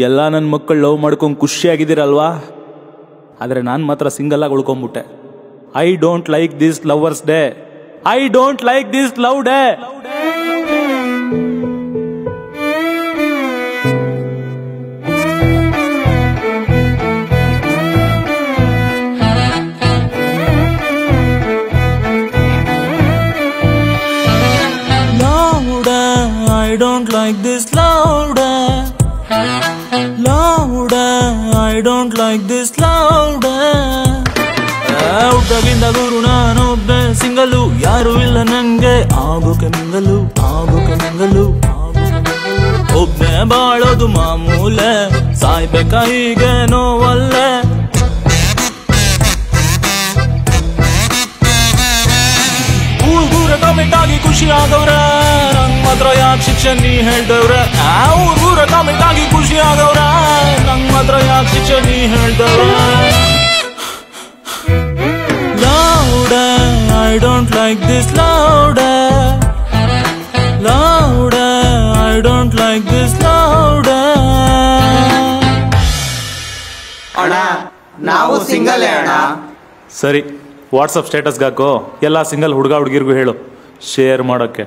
ಎಲ್ಲ ನನ್ನ ಮಕ್ಕಳು ಲವ್ ಮಾಡ್ಕೊಂಡು ಖುಷಿಯಾಗಿದ್ದೀರಲ್ವಾ? ಆದರೆ ನಾನು ಮಾತ್ರ ಸಿಂಗಲ್ ಆಗಿ ಉಳ್ಕೊಂಬಿಟ್ಟೆ. I don't like this lovers day. I don't like this love day. I don't like this louder. Louder, I don't like this louder. ಹುಟ್ಟಾಗಿಂದ ಗುರು ನಾನೊಬ್ಬೆ ಸಿಂಗಲು, ಯಾರು ಇಲ್ಲ ನಂಗೆ ಆಗೋಕೆ ಮಿಂಗಲು, ಆಗೋಕೆ ಮಿಂಗಲು. ಒಬ್ಬನೇ ಬಾಳೋದು ಮಾಮೂಲೆ, ಸಾಯ್ಬೇಕ ಹೀಗೆ ನೋವಲ್ಲೇ. ಊರ್ಗೂರ ಕಮೆಂಟ್ ಆಗಿ ಖುಷಿ ಆಗವ್ರೆ, ನಂಗ್ ಮಾತ್ರ ಯಾಕೆ ಶಿಕ್ಷೆ ನೀ ಹೇಳ್ದವ್ರೆ. ಊರ್ಗೂರ ಕಮೆಂಟ್ ಆಗಿ ಖುಷಿ ಆಗವ್ರೆ, ನಂಗ್ ಮಾತ್ರ ಯಾಕೆ ಶಿಕ್ಷೆ ನೀ ಹೇಳ್ದವ್ರೆ. Louder, I don't like this louder. Louder, I don't like this louder. ಅಣ್ಣ ನಾವು ಸಿಂಗಲ್ ಅಣ್ಣ. ಸರಿ, ವಾಟ್ಸಪ್ ಸ್ಟೇಟಸ್ಗೆ ಹಾಕೋ, ಎಲ್ಲ ಸಿಂಗಲ್ ಹುಡುಗ ಹುಡುಗಿರ್ಗೂ ಹೇಳು ಶೇರ್ ಮಾಡೋಕ್ಕೆ.